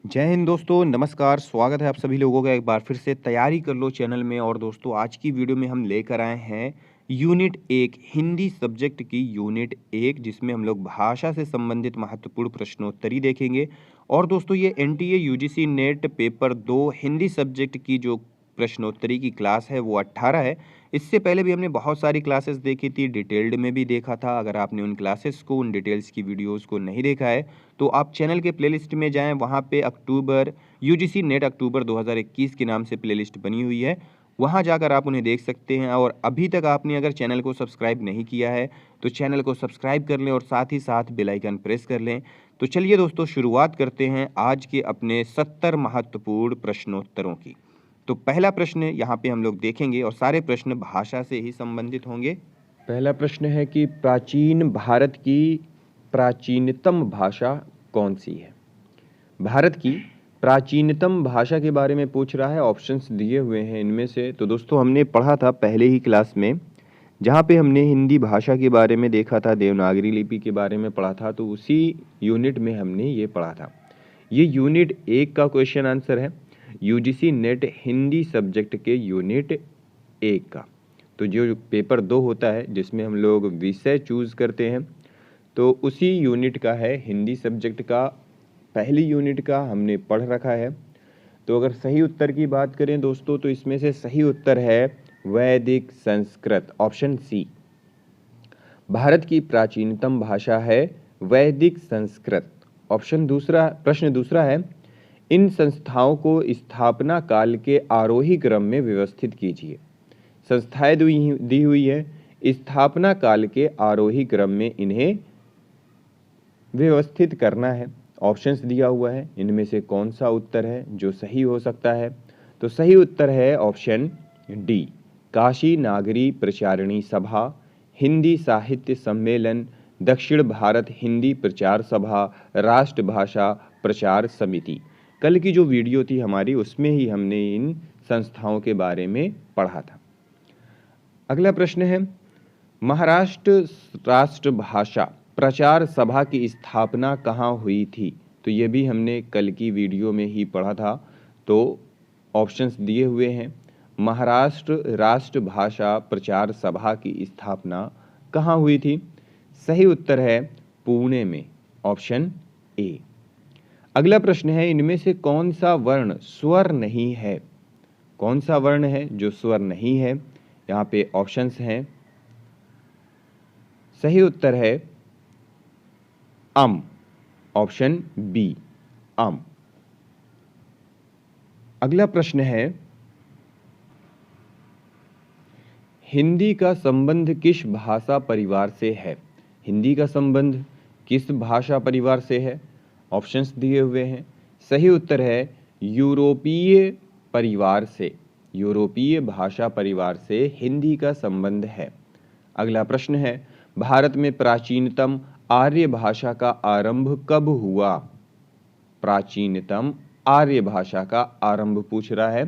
जय हिंद दोस्तों, नमस्कार। स्वागत है आप सभी लोगों का एक बार फिर से तैयारी कर लो चैनल में। और दोस्तों, आज की वीडियो में हम लेकर आए हैं यूनिट 1 हिंदी सब्जेक्ट की यूनिट 1, जिसमें हम लोग भाषा से संबंधित महत्वपूर्ण प्रश्नोत्तरी देखेंगे। और दोस्तों, ये NTA UGC net paper 2 Hindi subject की जो प्रश्नोत्तरी की क्लास है वो 18 है। इससे पहले भी हमने बहुत सारी क्लासेस देखी थी, डिटेल्ड में भी देखा था। अगर आपने उन क्लासेस को, उन डिटेल्स की वीडियोस को नहीं देखा है तो आप चैनल के प्लेलिस्ट में जाएं। वहां पे अक्टूबर यूजीसी नेट अक्टूबर 2021 के नाम से प्लेलिस्ट बनी हुई है, वहां जाकर आप उन्हें देख सकते हैं। और अभी तक आपने अगर चैनल को सब्सक्राइब नहीं किया है तो चैनल को सब्सक्राइब कर लें और साथ ही साथ बेल आइकन प्रेस कर लें। तो चलिए दोस्तों, शुरुआत करते हैं आज के अपने 70 महत्वपूर्ण प्रश्नोत्तरों की। तो पहला प्रश्न यहाँ पे हम लोग देखेंगे और सारे प्रश्न भाषा से ही संबंधित होंगे। पहला प्रश्न है कि प्राचीन भारत की प्राचीनतम भाषा कौन सी है? भारत की प्राचीनतम भाषा के बारे में पूछ रहा है। ऑप्शंस दिए हुए हैं इनमें से। तो दोस्तों, हमने पढ़ा था पहले ही क्लास में, जहाँ पे हमने हिंदी भाषा के बारे में देखा था, देवनागरी लिपि के बारे में पढ़ा था। तो उसी यूनिट में हमने ये पढ़ा था। ये यूनिट 1 का क्वेश्चन आंसर है, यूजीसी नेट हिंदी सब्जेक्ट के यूनिट 1 का। तो जो पेपर 2 होता है जिसमें हम लोग विषय चूज करते हैं, तो उसी यूनिट का है, हिंदी सब्जेक्ट का पहली यूनिट का हमने पढ़ रखा है। तो अगर सही उत्तर की बात करें दोस्तों, तो इसमें से सही उत्तर है वैदिक संस्कृत, ऑप्शन सी। भारत की प्राचीनतम भाषा है वैदिक संस्कृत। ऑप्शन दूसरा, प्रश्न दूसरा है, इन संस्थाओं को स्थापना काल के आरोही क्रम में व्यवस्थित कीजिए। संस्थाएं दी हुई है, स्थापना काल के आरोही क्रम में इन्हें व्यवस्थित करना है। ऑप्शंस दिया हुआ है, इनमें से कौन सा उत्तर है जो सही हो सकता है? तो सही उत्तर है ऑप्शन डी, काशी नागरी प्रचारिणी सभा, हिंदी साहित्य सम्मेलन, दक्षिण भारत हिंदी प्रचार सभा, राष्ट्रभाषा प्रचार समिति। कल की जो वीडियो थी हमारी, उसमें ही हमने इन संस्थाओं के बारे में पढ़ा था। अगला प्रश्न है, महाराष्ट्र राष्ट्रभाषा प्रचार सभा की स्थापना कहाँ हुई थी? तो ये भी हमने कल की वीडियो में ही पढ़ा था। तो ऑप्शंस दिए हुए हैं, महाराष्ट्र राष्ट्रभाषा प्रचार सभा की स्थापना कहाँ हुई थी? सही उत्तर है पुणे में, ऑप्शन ए। अगला प्रश्न है, इनमें से कौन सा वर्ण स्वर नहीं है? कौन सा वर्ण है जो स्वर नहीं है? यहाँ पे ऑप्शंस हैं। सही उत्तर है अम, ऑप्शन बी, अम। अगला प्रश्न है, हिंदी का संबंध किस भाषा परिवार से है? हिंदी का संबंध किस भाषा परिवार से है? ऑप्शंस दिए हुए हैं। सही उत्तर है यूरोपीय परिवार से, यूरोपीय भाषा परिवार से हिंदी का संबंध है। अगला प्रश्न है, भारत में प्राचीनतम आर्य भाषा का आरंभ कब हुआ? प्राचीनतम आर्य भाषा का आरंभ पूछ रहा है,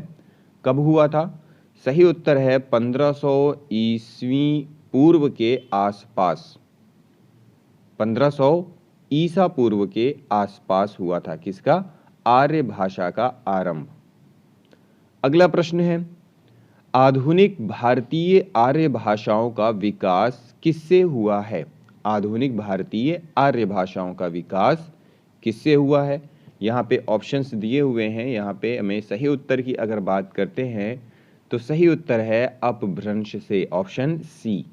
कब हुआ था? सही उत्तर है 1500 ईस्वी पूर्व के आसपास। 1500 ईसा पूर्व के आसपास हुआ था किसका? आर्य भाषा का आरंभ। अगला प्रश्न है, आधुनिक भारतीय आर्य भाषाओं का विकास किससे हुआ है? आधुनिक भारतीय आर्य भाषाओं का विकास किससे हुआ है? यहाँ पे ऑप्शंस दिए हुए हैं। यहाँ पे हमें सही उत्तर की अगर बात करते हैं तो सही उत्तर है अपभ्रंश से, ऑप्शन सी।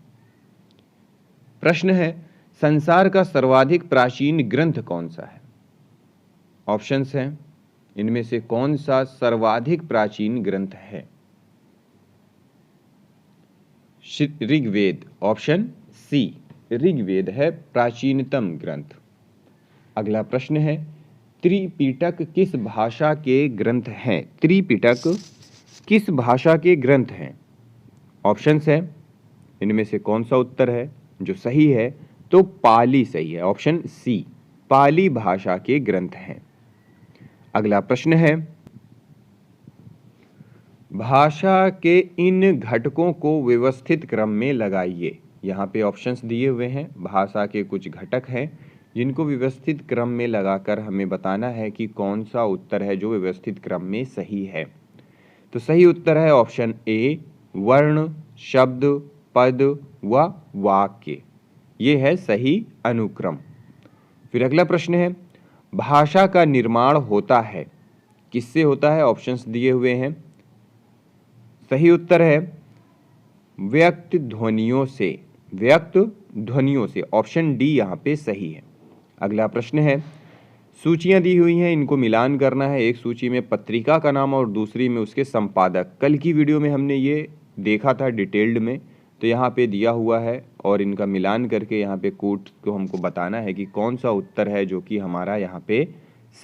प्रश्न है, संसार का सर्वाधिक प्राचीन ग्रंथ कौन सा है? ऑप्शंस हैं, इनमें से कौन सा सर्वाधिक प्राचीन ग्रंथ है? ऋग्वेद, ऑप्शन सी, ऋग्वेद है प्राचीनतम ग्रंथ। अगला प्रश्न है, त्रिपिटक किस भाषा के ग्रंथ हैं? त्रिपिटक किस भाषा के ग्रंथ हैं? ऑप्शंस है, इनमें से कौन सा उत्तर है जो सही है? तो पाली सही है, ऑप्शन सी, पाली भाषा के ग्रंथ हैं। अगला प्रश्न है, भाषा के इन घटकों को व्यवस्थित क्रम में लगाइए। यहाँ पे ऑप्शंस दिए हुए हैं, भाषा के कुछ घटक हैं जिनको व्यवस्थित क्रम में लगाकर हमें बताना है कि कौन सा उत्तर है जो व्यवस्थित क्रम में सही है। तो सही उत्तर है ऑप्शन ए, वर्ण, शब्द, पद व वाक्य। ये है सही अनुक्रम। फिर अगला प्रश्न है, भाषा का निर्माण होता है, किससे होता है? ऑप्शंस दिए हुए हैं। सही उत्तर है व्यक्त ध्वनियों से, व्यक्त ध्वनियों से। ऑप्शन डी यहाँ पे सही है। अगला प्रश्न है, सूचियां दी हुई हैं, इनको मिलान करना है। एक सूची में पत्रिका का नाम और दूसरी में उसके संपादक। कल की वीडियो में हमने ये देखा था डिटेल्ड में, तो यहाँ पे दिया हुआ है और इनका मिलान करके यहाँ पे कोट को हमको बताना है कि कौन सा उत्तर है जो कि हमारा यहाँ पे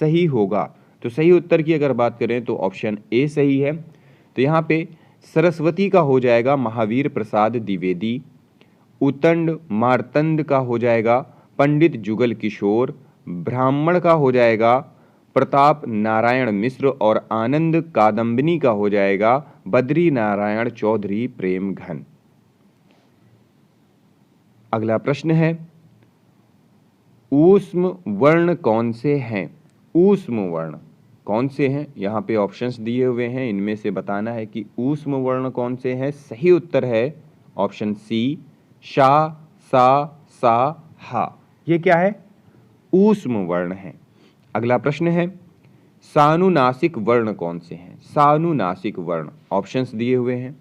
सही होगा। तो सही उत्तर की अगर बात करें तो ऑप्शन ए सही है। तो यहाँ पे सरस्वती का हो जाएगा महावीर प्रसाद द्विवेदी, उतंड मार्तंड का हो जाएगा पंडित जुगल किशोर, ब्राह्मण का हो जाएगा प्रताप नारायण मिश्र और आनंद कादम्बिनी का हो जाएगा बद्री नारायण चौधरी प्रेम घन। अगला प्रश्न है, ऊष्म वर्ण कौन से हैं? ऊष्म वर्ण कौन से हैं? यहाँ पे ऑप्शंस दिए हुए हैं, इनमें से बताना है कि ऊष्म वर्ण कौन से हैं। सही उत्तर है ऑप्शन सी, शा, सा, सा, हा। ये क्या है? ऊष्म वर्ण है। अगला प्रश्न है, सानुनासिक वर्ण कौन से हैं? सानुनासिक वर्ण ऑप्शंस दिए हुए हैं।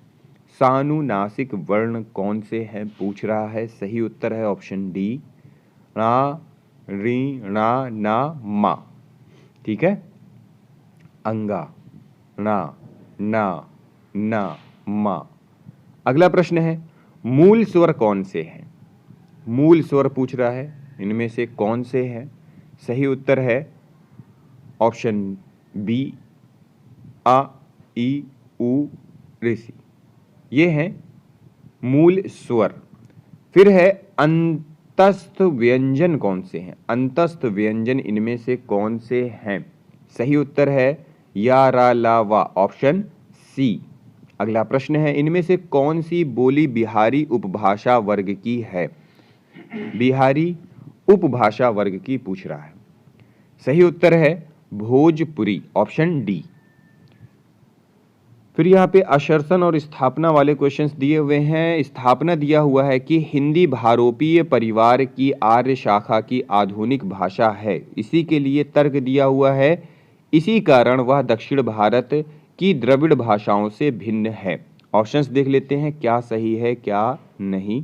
सानुनासिक वर्ण कौन से हैं पूछ रहा है। सही उत्तर है ऑप्शन डी, णा, री, णा, ना, मा। ठीक है, अंगा, णा, ना, ना, मा। अगला प्रश्न है, मूल स्वर कौन से हैं? मूल स्वर पूछ रहा है, इनमें से कौन से हैं? सही उत्तर है ऑप्शन बी, आ, ई, उ, ऋषि। ये हैं मूल स्वर। फिर है अंतस्थ व्यंजन कौन से हैं? अंतस्थ व्यंजन इनमें से कौन से हैं? सही उत्तर है या, रा, ला, वा। Option C. अगला प्रश्न है, इनमें से कौन सी बोली बिहारी उपभाषा वर्ग की है? बिहारी उपभाषा वर्ग की पूछ रहा है। सही उत्तर है भोजपुरी, ऑप्शन डी। फिर यहाँ पे आशर्षण और स्थापना वाले क्वेश्चंस दिए हुए हैं। स्थापना दिया हुआ है कि हिंदी भारोपीय परिवार की आर्य शाखा की आधुनिक भाषा है। इसी के लिए तर्क दिया हुआ है, इसी कारण वह दक्षिण भारत की द्रविड़ भाषाओं से भिन्न है। ऑप्शंस देख लेते हैं, क्या सही है क्या नहीं।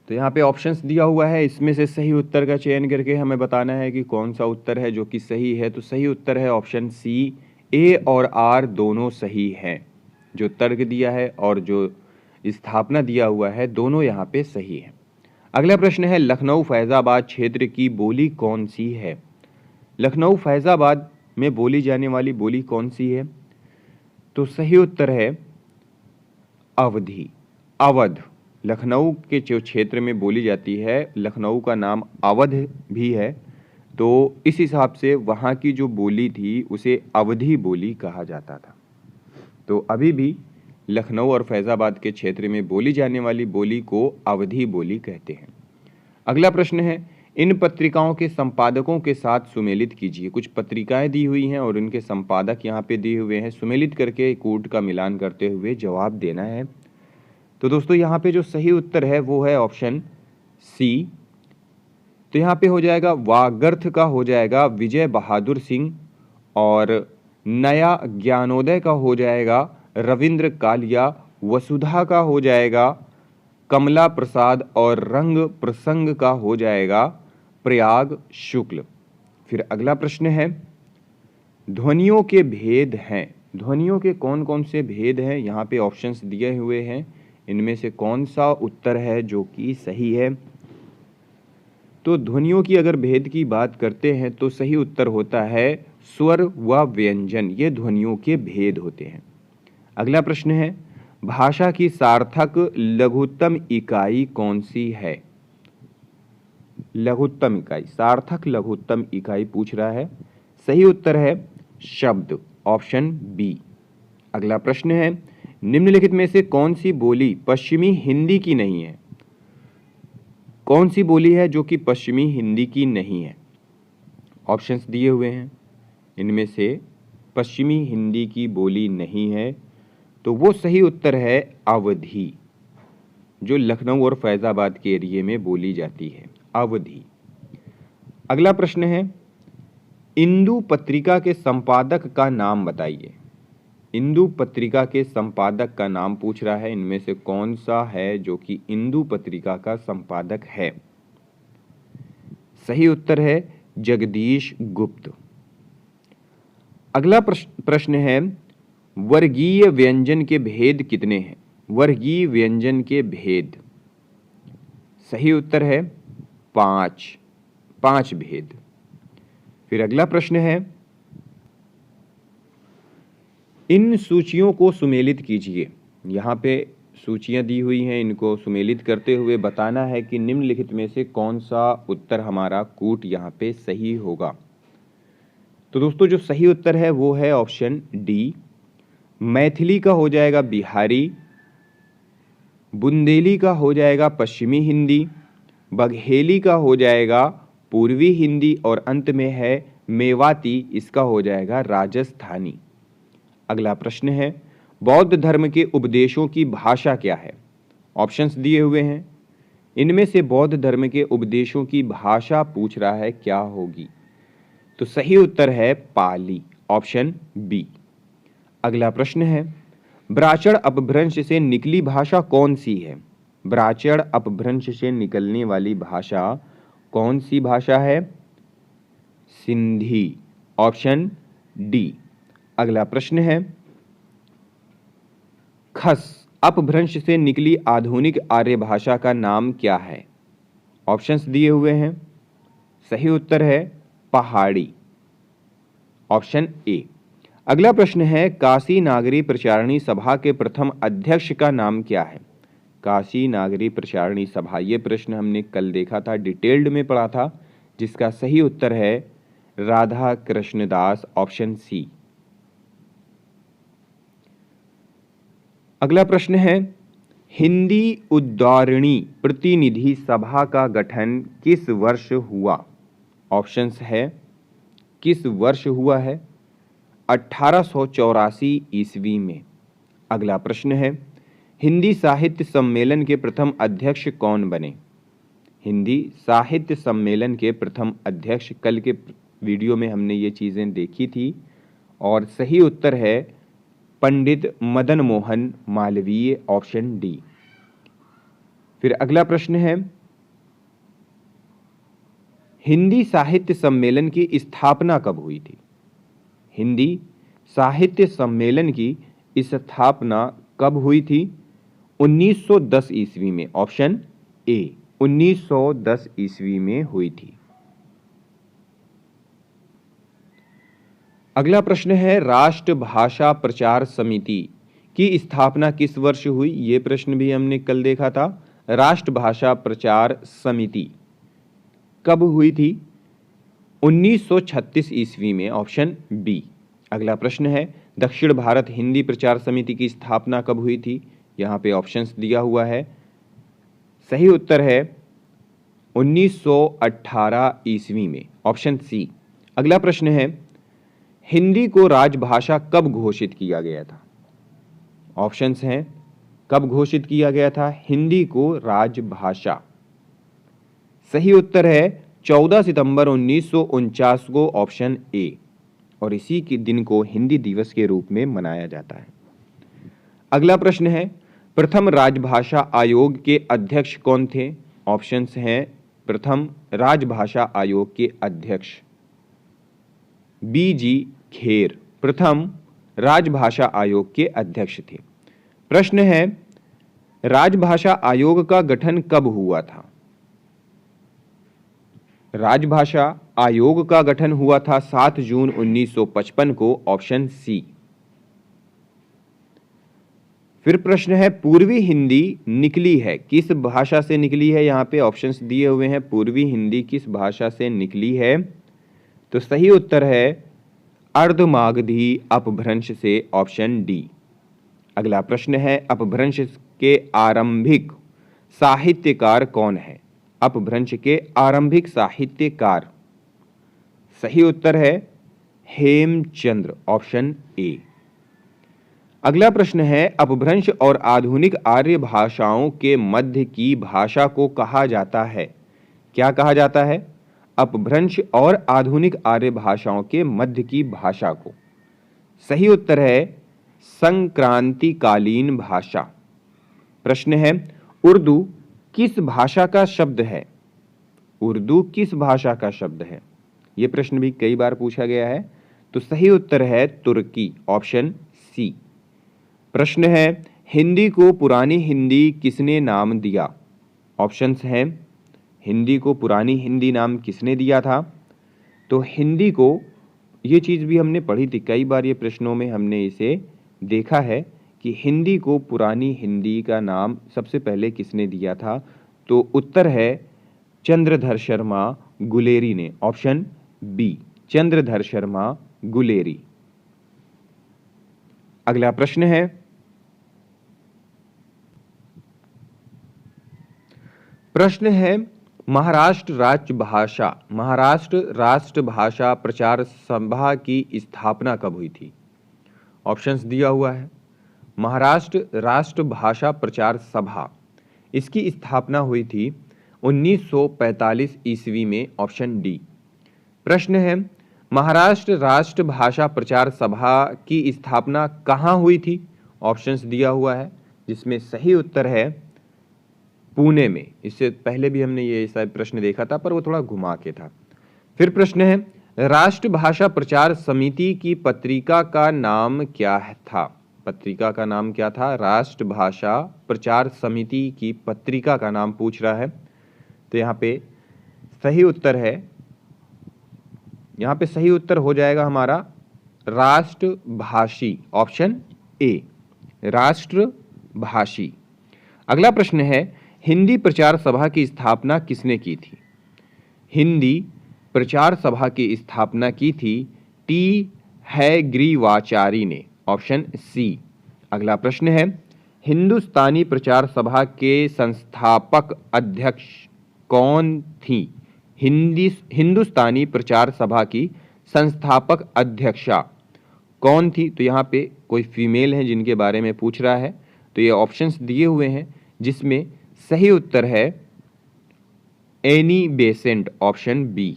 तो यहाँ पे ऑप्शंस दिया हुआ है, इसमें से सही उत्तर का चयन करके हमें बताना है कि कौन सा उत्तर है जो कि सही है। तो सही उत्तर है ऑप्शन सी, ए और आर दोनों सही हैं। जो तर्क दिया है और जो स्थापना दिया हुआ है दोनों यहाँ पे सही है। अगला प्रश्न है, लखनऊ फैजाबाद क्षेत्र की बोली कौन सी है? लखनऊ फैजाबाद में बोली जाने वाली बोली कौन सी है? तो सही उत्तर है अवधी, अवध। लखनऊ के जो क्षेत्र में बोली जाती है, लखनऊ का नाम अवध भी है, तो इस हिसाब से वहाँ की जो बोली थी उसे अवधी बोली कहा जाता था। तो अभी भी लखनऊ और फैज़ाबाद के क्षेत्र में बोली जाने वाली बोली को अवधी बोली कहते हैं। अगला प्रश्न है, इन पत्रिकाओं के संपादकों के साथ सुमेलित कीजिए। कुछ पत्रिकाएं दी हुई हैं और उनके संपादक यहाँ पे दिए हुए हैं। सुमेलित करके कूट का मिलान करते हुए जवाब देना है। तो दोस्तों यहाँ पे जो सही उत्तर है वो है ऑप्शन सी। तो यहाँ पे हो जाएगा वागर्थ का हो जाएगा विजय बहादुर सिंह और नया ज्ञानोदय का हो जाएगा रविंद्र कालिया, वसुधा का हो जाएगा कमला प्रसाद और रंग प्रसंग का हो जाएगा प्रयाग शुक्ल। फिर अगला प्रश्न है, ध्वनियों के भेद हैं। ध्वनियों के कौन कौन से भेद हैं? यहाँ पे ऑप्शंस दिए हुए हैं, इनमें से कौन सा उत्तर है जो कि सही है? तो ध्वनियों की अगर भेद की बात करते हैं तो सही उत्तर होता है स्वर व व्यंजन, ये ध्वनियों के भेद होते हैं। अगला प्रश्न है, भाषा की सार्थक लघुत्तम इकाई कौन सी है? लघुत्तम इकाई, सार्थक लघुत्तम इकाई पूछ रहा है। सही उत्तर है शब्द, ऑप्शन बी। अगला प्रश्न है, निम्नलिखित में से कौन सी बोली पश्चिमी हिंदी की नहीं है? कौन सी बोली है जो कि पश्चिमी हिंदी की नहीं है? ऑप्शंस दिए हुए हैं, इनमें से पश्चिमी हिंदी की बोली नहीं है, तो वो सही उत्तर है अवधी, जो लखनऊ और फैजाबाद के एरिया में बोली जाती है, अवधी। अगला प्रश्न है, इंदु पत्रिका के संपादक का नाम बताइए। इंदु पत्रिका के संपादक का नाम पूछ रहा है, इनमें से कौन सा है जो कि इंदु पत्रिका का संपादक है? सही उत्तर है जगदीश गुप्त। अगला प्रश्न है, वर्गीय व्यंजन के भेद कितने हैं? वर्गीय व्यंजन के भेद, सही उत्तर है 5 भेद। फिर अगला प्रश्न है, इन सूचियों को सुमेलित कीजिए। यहाँ पे सूचियां दी हुई हैं, इनको सुमेलित करते हुए बताना है कि निम्नलिखित में से कौन सा उत्तर हमारा कूट यहाँ पे सही होगा। तो दोस्तों जो सही उत्तर है वो है ऑप्शन डी। मैथिली का हो जाएगा बिहारी, बुंदेली का हो जाएगा पश्चिमी हिंदी, बघेली का हो जाएगा पूर्वी हिंदी और अंत में है मेवाती, इसका हो जाएगा राजस्थानी। अगला प्रश्न है, बौद्ध धर्म के उपदेशों की भाषा क्या है? ऑप्शंस दिए हुए हैं, इनमें से बौद्ध धर्म के उपदेशों की भाषा पूछ रहा है, क्या होगी? तो सही उत्तर है पाली, ऑप्शन बी। अगला प्रश्न है, ब्राह्मण अपभ्रंश से निकली भाषा कौन सी है? ब्राह्मण अपभ्रंश से निकलने वाली भाषा कौन सी भाषा है? Sindhi, option D. अगला प्रश्न है, खस अपभ्रंश से निकली आधुनिक आर्य भाषा का नाम क्या है? ऑप्शंस दिए हुए हैं, सही उत्तर है पहाड़ी, ऑप्शन ए। अगला प्रश्न है, काशी नागरी प्रचारणी सभा के प्रथम अध्यक्ष का नाम क्या है? काशी नागरी प्रचारणी सभा, ये प्रश्न हमने कल देखा था, डिटेल्ड में पढ़ा था, जिसका सही उत्तर है राधा कृष्णदास, ऑप्शन सी। अगला प्रश्न है, हिंदी उद्धारणी प्रतिनिधि सभा का गठन किस वर्ष हुआ? ऑप्शंस है, किस वर्ष हुआ है? 1884 ईस्वी में। अगला प्रश्न है, हिंदी साहित्य सम्मेलन के प्रथम अध्यक्ष कौन बने? हिंदी साहित्य सम्मेलन के प्रथम अध्यक्ष, कल के वीडियो में हमने ये चीज़ें देखी थी, और सही उत्तर है पंडित मदन मोहन मालवीय, ऑप्शन डी। फिर अगला प्रश्न है, हिंदी साहित्य सम्मेलन की स्थापना कब हुई थी? हिंदी साहित्य सम्मेलन की स्थापना कब हुई थी? 1910 ईस्वी में, ऑप्शन ए, 1910 ईस्वी में हुई थी। अगला प्रश्न है, राष्ट्रभाषा प्रचार समिति की स्थापना किस वर्ष हुई? ये प्रश्न भी हमने कल देखा था। राष्ट्रभाषा प्रचार समिति कब हुई थी? 1936 ईस्वी में, ऑप्शन बी। अगला प्रश्न है, दक्षिण भारत हिंदी प्रचार समिति की स्थापना कब हुई थी? यहाँ पे ऑप्शंस दिया हुआ है, सही उत्तर है 1918 ईस्वी में, ऑप्शन सी। अगला प्रश्न है, हिंदी को राजभाषा कब घोषित किया गया था? ऑप्शंस हैं, कब घोषित किया गया था हिंदी को राजभाषा? सही उत्तर है 14 सितंबर 1949 को, ऑप्शन ए, और इसी के दिन को हिंदी दिवस के रूप में मनाया जाता है। अगला प्रश्न है, प्रथम राजभाषा आयोग के अध्यक्ष कौन थे? ऑप्शंस हैं, प्रथम राजभाषा आयोग के अध्यक्ष बी.जी. खेर प्रथम राजभाषा आयोग के अध्यक्ष थे। प्रश्न है, राजभाषा आयोग का गठन कब हुआ था? राजभाषा आयोग का गठन हुआ था 7 जून 1955 को, ऑप्शन सी। फिर प्रश्न है, पूर्वी हिंदी निकली है किस भाषा से निकली है? यहाँ पे ऑप्शंस दिए हुए हैं, पूर्वी हिंदी किस भाषा से निकली है? तो सही उत्तर है अर्धमागधी अपभ्रंश से, ऑप्शन डी। अगला प्रश्न है, अपभ्रंश के आरंभिक साहित्यकार कौन है? अपभ्रंश के आरंभिक साहित्यकार? सही उत्तर है हेमचंद्र, ऑप्शन ए। अगला प्रश्न है, अपभ्रंश और आधुनिक आर्य भाषाओं के मध्य की भाषा को कहा जाता है? क्या कहा जाता है? अपभ्रंश और आधुनिक आर्य भाषाओं के मध्य की भाषा को। सही उत्तर है संक्रांतिकालीन भाषा। प्रश्न है, उर्दू किस भाषा का शब्द है? उर्दू किस भाषा का शब्द है? यह प्रश्न भी कई बार पूछा गया है, तो सही उत्तर है तुर्की, ऑप्शन सी। प्रश्न है, हिंदी को पुरानी हिंदी किसने नाम दिया? ऑप्शंस हैं, हिंदी को पुरानी हिंदी नाम किसने दिया था? तो हिंदी को, ये चीज़ भी हमने पढ़ी थी कई बार, ये प्रश्नों में हमने इसे देखा है कि हिंदी को पुरानी हिंदी का नाम सबसे पहले किसने दिया था? तो उत्तर है चंद्रधर शर्मा गुलेरी ने, ऑप्शन बी, चंद्रधर शर्मा गुलेरी। अगला प्रश्न है, महाराष्ट्र राष्ट्रभाषा प्रचार सभा की स्थापना कब हुई थी? ऑप्शंस दिया हुआ है। महाराष्ट्र राष्ट्रभाषा प्रचार सभा, इसकी स्थापना हुई थी 1945 ईस्वी में, ऑप्शन डी। प्रश्न है, महाराष्ट्र राष्ट्रभाषा प्रचार सभा की स्थापना कहाँ हुई थी? ऑप्शंस दिया हुआ है, जिसमें सही उत्तर है पुणे में। इससे पहले भी हमने ये शायद प्रश्न देखा था, पर वो थोड़ा घुमा के था। फिर प्रश्न है, राष्ट्रभाषा प्रचार समिति की पत्रिका का नाम क्या था? पत्रिका का नाम क्या था? राष्ट्रभाषा प्रचार समिति की पत्रिका का नाम पूछ रहा है। तो यहाँ पे सही उत्तर है, यहाँ पे सही उत्तर हो जाएगा हमारा राष्ट्रभाषी, ऑप्शन ए, राष्ट्रभाषी। अगला प्रश्न है, हिंदी प्रचार सभा की स्थापना किसने की थी? हिंदी प्रचार सभा की स्थापना की थी टी हैग्रीवाचारी ने, ऑप्शन सी। अगला प्रश्न है, हिंदुस्तानी प्रचार सभा के संस्थापक अध्यक्ष कौन थी? हिंदुस्तानी प्रचार सभा की संस्थापक अध्यक्षा कौन थी? तो यहाँ पे कोई फीमेल है जिनके बारे में पूछ रहा है, तो ये ऑप्शंस दिए हुए हैं, जिसमें सही उत्तर है एनी बेसेंट, ऑप्शन बी।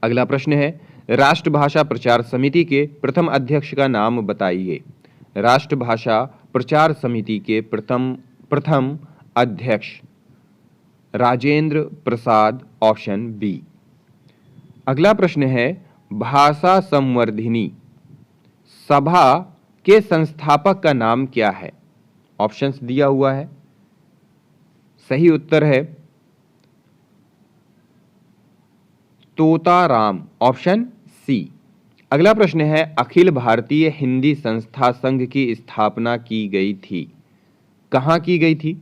अगला प्रश्न है, राष्ट्रभाषा प्रचार समिति के प्रथम अध्यक्ष का नाम बताइए। राष्ट्रभाषा प्रचार समिति के प्रथम अध्यक्ष राजेंद्र प्रसाद, ऑप्शन बी। अगला प्रश्न है, भाषा संवर्धिनी सभा के संस्थापक का नाम क्या है? ऑप्शंस दिया हुआ है। सही उत्तर है तोताराम, ऑप्शन सी। अगला प्रश्न है, अखिल भारतीय हिंदी संस्था संघ की स्थापना की गई थी, कहाँ की गई थी?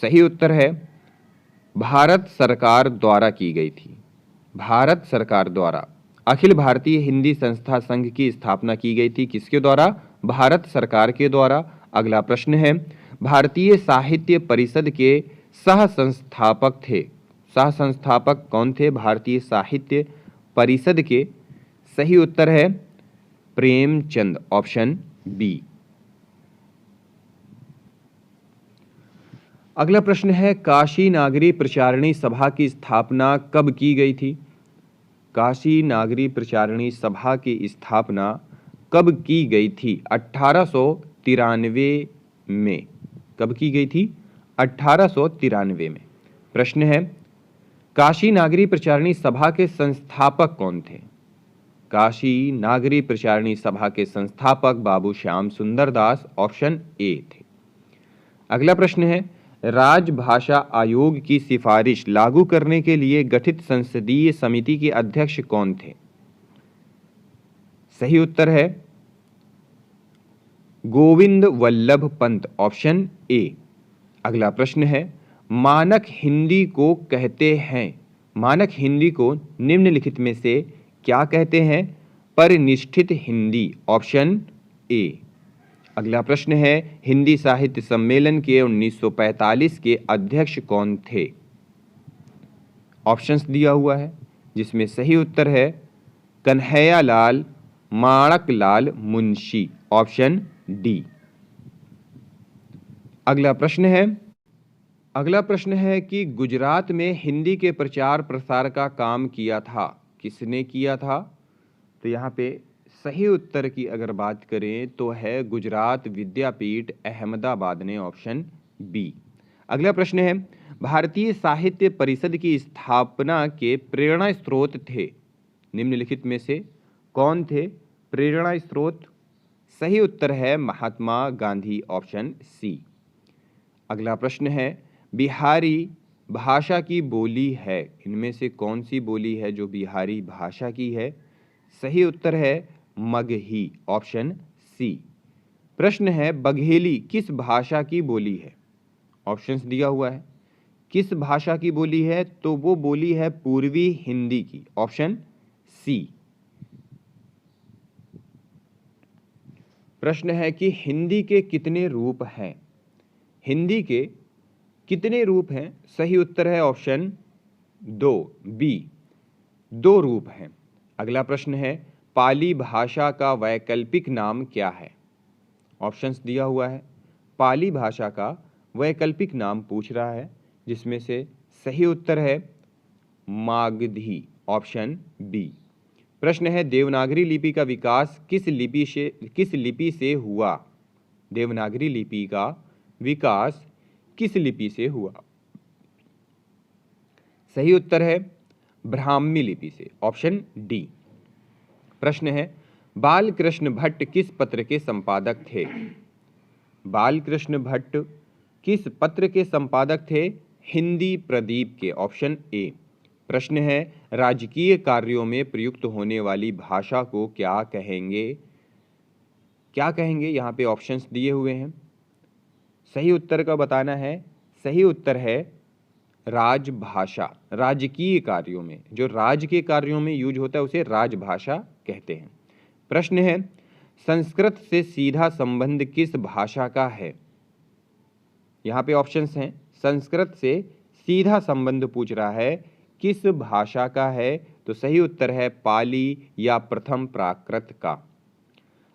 सही उत्तर है भारत सरकार द्वारा की गई थी। भारत सरकार द्वारा अखिल भारतीय हिंदी संस्था संघ की स्थापना की गई थी, किसके द्वारा? भारत सरकार के द्वारा। अगला प्रश्न है, भारतीय साहित्य परिषद के सह संस्थापक थे, सह संस्थापक कौन थे भारतीय साहित्य परिषद के? सही उत्तर है प्रेमचंद, ऑप्शन बी। अगला प्रश्न है, काशी नागरी प्रचारिणी सभा की स्थापना कब की गई थी? काशी नागरी प्रचारिणी सभा की स्थापना कब की गई थी? 1893 में। कब की गई थी? 1893 में। प्रश्न है, काशी नागरी प्रचारिणी सभा के संस्थापक कौन थे? काशी नागरी प्रचारिणी सभा के संस्थापक बाबू श्याम सुंदर दास, ऑप्शन ए थे। अगला प्रश्न है, राजभाषा आयोग की सिफारिश लागू करने के लिए गठित संसदीय समिति के अध्यक्ष कौन थे? सही उत्तर है गोविंद वल्लभ पंत, ऑप्शन ए। अगला प्रश्न है, मानक हिंदी को कहते हैं, मानक हिंदी को निम्नलिखित में से क्या कहते हैं? परिनिष्ठित हिंदी, ऑप्शन ए। अगला प्रश्न है, हिंदी साहित्य सम्मेलन के 1945 के अध्यक्ष कौन थे? ऑप्शंस दिया हुआ है, जिसमें सही उत्तर है कन्हैयालाल माणकलाल मुंशी, ऑप्शन डी। अगला प्रश्न है कि गुजरात में हिंदी के प्रचार प्रसार का काम किया था, किसने किया था? तो यहाँ पे सही उत्तर की अगर बात करें तो है गुजरात विद्यापीठ अहमदाबाद ने, ऑप्शन बी। अगला प्रश्न है, भारतीय साहित्य परिषद की स्थापना के प्रेरणा स्रोत थे, निम्नलिखित में से कौन थे प्रेरणा स्रोत? सही उत्तर है महात्मा गांधी, ऑप्शन सी। अगला प्रश्न है, बिहारी भाषा की बोली है, इनमें से कौन सी बोली है जो बिहारी भाषा की है? सही उत्तर है मगही, ऑप्शन सी। प्रश्न है, बघेली किस भाषा की बोली है? ऑप्शंस दिया हुआ है, किस भाषा की बोली है? तो वो बोली है पूर्वी हिंदी की, ऑप्शन सी। प्रश्न है कि हिंदी के कितने रूप हैं? हिंदी के कितने रूप हैं? सही उत्तर है ऑप्शन दो, बी, 2 रूप हैं। अगला प्रश्न है, पाली भाषा का वैकल्पिक नाम क्या है? ऑप्शंस दिया हुआ है, पाली भाषा का वैकल्पिक नाम पूछ रहा है, जिसमें से सही उत्तर है मागधी, ऑप्शन बी। प्रश्न है, देवनागरी लिपि का विकास किस लिपि से हुआ? देवनागरी लिपि का विकास किस लिपि से हुआ? सही उत्तर है ब्राह्मी लिपि से, ऑप्शन डी। प्रश्न है, बालकृष्ण भट्ट किस पत्र के संपादक थे? बालकृष्ण भट्ट किस पत्र के संपादक थे? हिंदी प्रदीप के, ऑप्शन ए। प्रश्न है, राजकीय कार्यों में प्रयुक्त होने वाली भाषा को क्या कहेंगे? क्या कहेंगे? यहाँ पे ऑप्शंस दिए हुए हैं, सही उत्तर का बताना है। सही उत्तर है राजभाषा। राजकीय कार्यों में, जो राज के कार्यों में यूज होता है उसे राजभाषा कहते हैं। प्रश्न है, संस्कृत से सीधा संबंध किस भाषा का है? यहाँ पे ऑप्शंस हैं, संस्कृत से सीधा संबंध पूछ रहा है, किस भाषा का है? तो सही उत्तर है पाली या प्रथम प्राकृत का।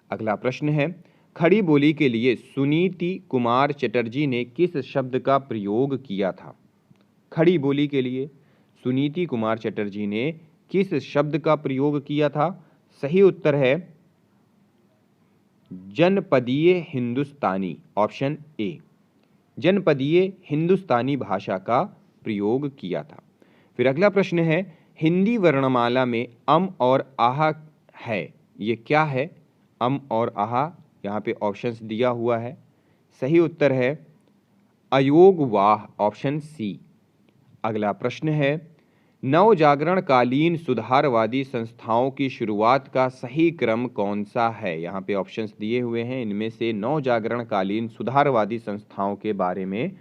अगला प्रश्न है, खड़ी बोली के लिए सुनीति कुमार चटर्जी ने किस शब्द का प्रयोग किया था? खड़ी बोली के लिए सुनीति कुमार चटर्जी ने किस शब्द का प्रयोग किया था? सही उत्तर है जनपदीय हिंदुस्तानी, ऑप्शन ए। जनपदीय हिंदुस्तानी भाषा का प्रयोग किया था। फिर अगला प्रश्न है, हिंदी वर्णमाला में अम और आह है, ये क्या है? अम और आह, यहाँ पे ऑप्शंस दिया हुआ है, सही उत्तर है अयोगवाह, ऑप्शन सी। अगला प्रश्न है, नवजागरण कालीन सुधारवादी संस्थाओं की शुरुआत का सही क्रम कौन सा है? यहाँ पे ऑप्शंस दिए हुए हैं, इनमें से नवजागरण कालीन सुधारवादी संस्थाओं के बारे में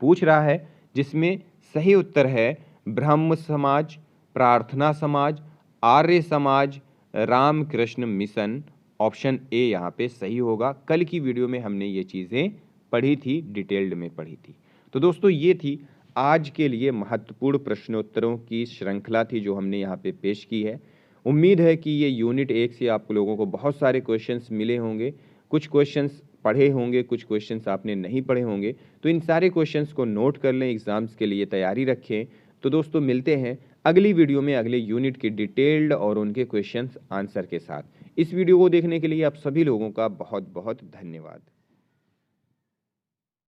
पूछ रहा है, जिसमें सही उत्तर है ब्रह्म समाज, प्रार्थना समाज, Arya Samaj, Ramakrishna mission, option A यहाँ पे सही होगा। कल की वीडियो में हमने ये चीज़ें पढ़ी थी, डिटेल्ड में पढ़ी थी। तो दोस्तों ये थी आज के लिए महत्वपूर्ण प्रश्नोत्तरों की श्रृंखला थी जो हमने यहाँ पे पेश की है। उम्मीद है कि ये यूनिट 1 से आप लोगों को बहुत सारे क्वेश्चंस मिले होंगे, कुछ क्वेश्चंस पढ़े होंगे, कुछ क्वेश्चंस आपने नहीं पढ़े होंगे, तो इन सारे क्वेश्चंस को नोट कर लें, एग्जाम्स के लिए तैयारी रखें। तो दोस्तों मिलते हैं अगली वीडियो में अगले यूनिट की डिटेल्ड और उनके क्वेश्चंस आंसर के साथ। इस वीडियो को देखने के लिए आप सभी लोगों का बहुत बहुत धन्यवाद।